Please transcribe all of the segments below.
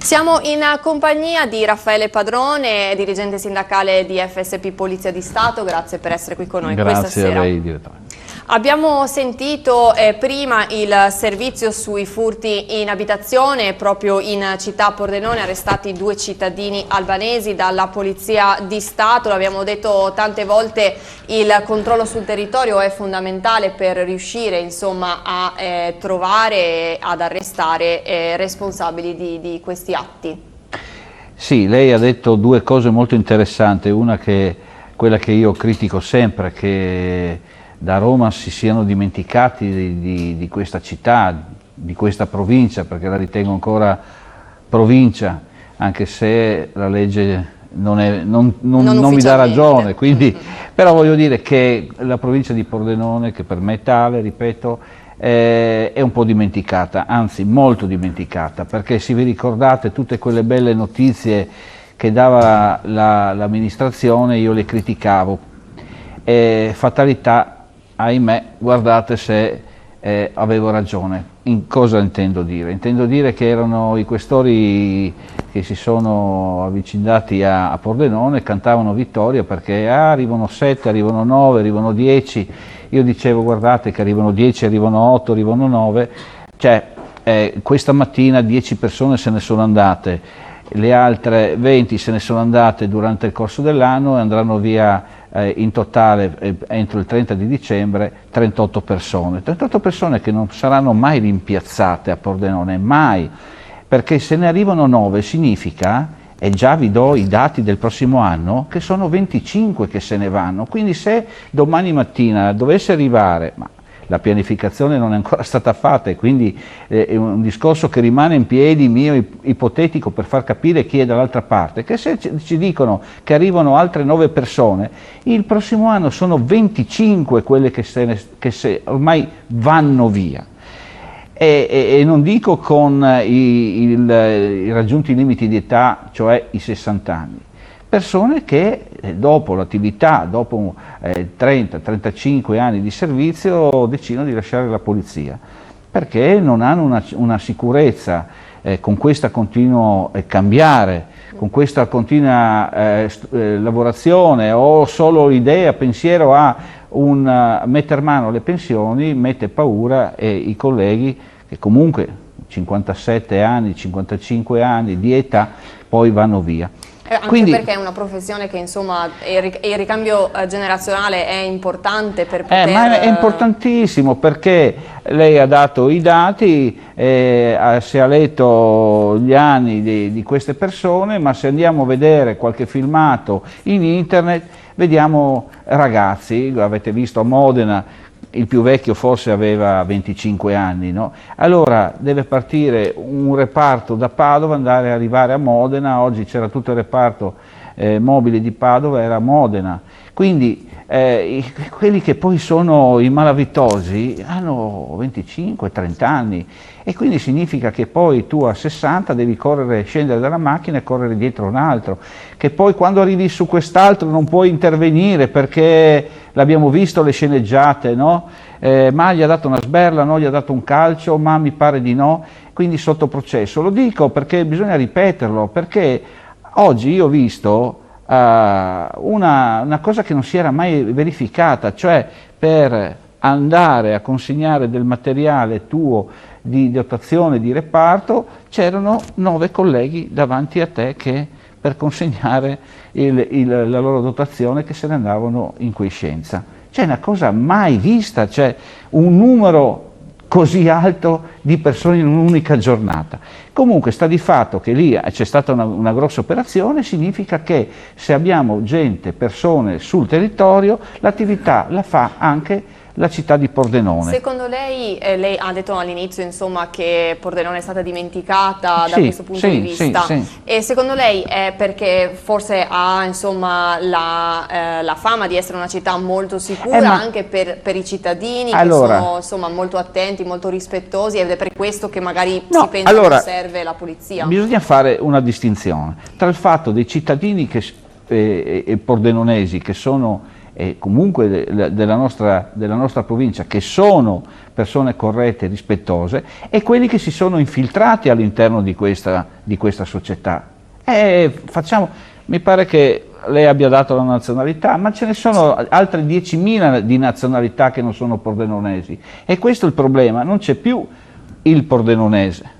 Siamo in compagnia di Raffaele Padrone, dirigente sindacale di FSP Polizia di Stato. Grazie per essere qui con noi questa sera. Grazie a lei, direttore. Abbiamo sentito prima il servizio sui furti in abitazione. Proprio in città Pordenone arrestati 2 cittadini albanesi dalla Polizia di Stato. L'abbiamo detto tante volte, il controllo sul territorio è fondamentale per riuscire insomma a trovare e ad arrestare responsabili di questi atti. Sì, lei ha detto 2 cose molto interessanti. Una che quella che io critico sempre, che da Roma si siano dimenticati di questa città, di questa provincia, perché la ritengo ancora provincia, anche se la legge non mi dà ragione, quindi, però voglio dire che la provincia di Pordenone, che per me è tale, ripeto, è un po' dimenticata, anzi molto dimenticata, perché se vi ricordate tutte quelle belle notizie che dava l'amministrazione, io le criticavo, fatalità, ahimè, guardate se avevo ragione. In cosa intendo dire? Intendo dire che erano i questori che si sono avvicinati a Pordenone, cantavano vittoria perché arrivano 7, arrivano 9, arrivano 10, io dicevo guardate che arrivano 10, arrivano 8, arrivano 9, cioè questa mattina 10 persone se ne sono andate, le altre 20 se ne sono andate durante il corso dell'anno e andranno via in totale entro il 30 di dicembre 38 persone che non saranno mai rimpiazzate a Pordenone, mai, perché se ne arrivano 9 significa, e già vi do i dati del prossimo anno, che sono 25 che se ne vanno, quindi se domani mattina dovesse arrivare, ma la pianificazione non è ancora stata fatta e quindi è un discorso che rimane in piedi mio ipotetico per far capire chi è dall'altra parte, che se ci dicono che arrivano altre 9 persone, il prossimo anno sono 25 quelle che ormai vanno via. E non dico con i raggiunti limiti di età, cioè i 60 anni. Persone che dopo l'attività, dopo 30-35 anni di servizio, decidono di lasciare la polizia, perché non hanno una sicurezza con questa continua cambiare, con questa continua lavorazione, o solo idea, pensiero a mettere mano alle pensioni, mette paura e i colleghi che comunque 57 anni, 55 anni di età poi vanno via. Anche quindi, perché è una professione che insomma il ricambio generazionale è importante per poter... ma è importantissimo, perché lei ha dato i dati, si è letto gli anni di queste persone, ma se andiamo a vedere qualche filmato in internet vediamo ragazzi, avete visto a Modena, il più vecchio forse aveva 25 anni, no? Allora deve partire un reparto da Padova, arrivare a Modena, oggi c'era tutto il reparto mobile di Padova, era a Modena, quindi quelli che poi sono i malavitosi hanno 25-30 anni e quindi significa che poi tu a 60 devi correre, scendere dalla macchina e correre dietro un altro, che poi quando arrivi su quest'altro non puoi intervenire perché l'abbiamo visto le sceneggiate, no? Ma gli ha dato una sberla, no? Gli ha dato un calcio, ma mi pare di no, quindi sotto processo. Lo dico perché bisogna ripeterlo, perché oggi io ho visto una cosa che non si era mai verificata, cioè per andare a consegnare del materiale tuo di dotazione di reparto c'erano 9 colleghi davanti a te che per consegnare la loro dotazione che se ne andavano in quiescenza. C'è una cosa mai vista, c'è un numero così alto di persone in un'unica giornata. Comunque sta di fatto che lì c'è stata una grossa operazione, significa che se abbiamo gente, persone sul territorio, l'attività la fa anche la città di Pordenone. Secondo lei, lei ha detto all'inizio insomma che Pordenone è stata dimenticata da questo punto di vista, e secondo lei è perché forse ha insomma la fama di essere una città molto sicura anche per i cittadini che sono insomma molto attenti, molto rispettosi, ed è per questo che magari si pensa che serve la polizia? Bisogna fare una distinzione tra il fatto dei cittadini pordenonesi che sono e comunque della nostra provincia, che sono persone corrette e rispettose, e quelli che si sono infiltrati all'interno di questa società. Mi pare che lei abbia dato la nazionalità, ma ce ne sono altre 10.000 di nazionalità che non sono pordenonesi, e questo è il problema, non c'è più il pordenonese.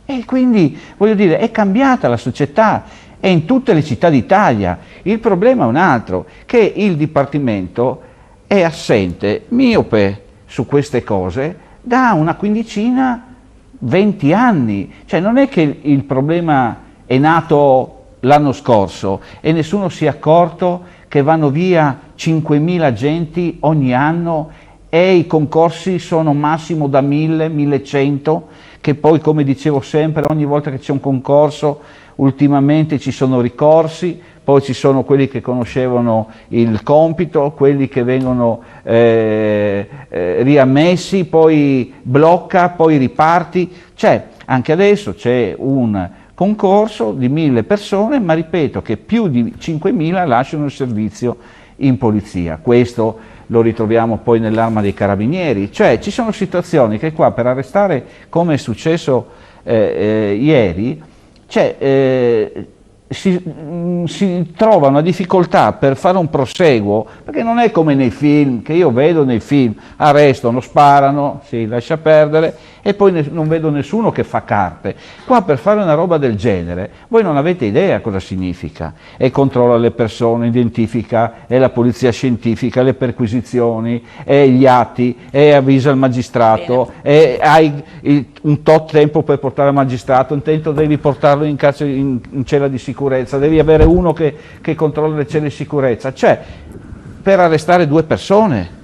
E quindi, voglio dire, è cambiata la società, è in tutte le città d'Italia. Il problema è un altro, che il Dipartimento è assente, miope su queste cose, da una quindicina, 20 anni. Cioè non è che il problema è nato l'anno scorso e nessuno si è accorto che vanno via 5.000 agenti ogni anno e i concorsi sono massimo da 1.000, 1.100, che poi, come dicevo sempre, ogni volta che c'è un concorso ultimamente ci sono ricorsi, poi ci sono quelli che conoscevano il compito, quelli che vengono riammessi, poi blocca, poi riparti. Anche adesso c'è un concorso di 1.000 persone, ma ripeto che più di 5.000 lasciano il servizio in polizia. Questo lo ritroviamo poi nell'Arma dei Carabinieri. Cioè ci sono situazioni che qua, per arrestare, come è successo ieri, si trova una difficoltà per fare un proseguo, perché non è come nei film, che io vedo nei film, arrestano, sparano, si lascia perdere, e poi non vedo nessuno che fa carte. Qua per fare una roba del genere, voi non avete idea cosa significa, e controlla le persone, identifica, è la polizia scientifica, le perquisizioni, e gli atti, e avvisa il magistrato, e hai un tot tempo per portare al magistrato, intanto devi portarlo in carcere, in cella di sicurezza, devi avere uno che controlla le celle di sicurezza, per arrestare 2 persone.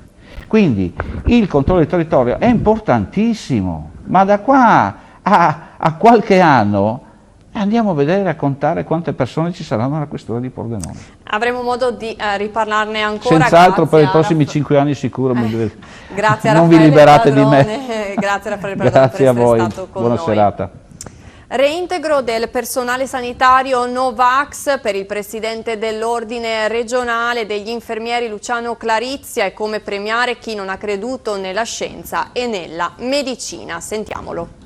Quindi il controllo del territorio è importantissimo, ma da qua a qualche anno andiamo a vedere, a contare quante persone ci saranno alla questura di Pordenone. Avremo modo di riparlarne ancora. Senz'altro per i prossimi 5 anni sicuro. Grazie a non vi liberate Padrone, di me. Grazie a Raffaele Padrone per essere stato con Buona noi. serata. Reintegro del personale sanitario Novax per il presidente dell'ordine regionale degli infermieri Luciano Clarizia, e come premiare chi non ha creduto nella scienza e nella medicina. Sentiamolo.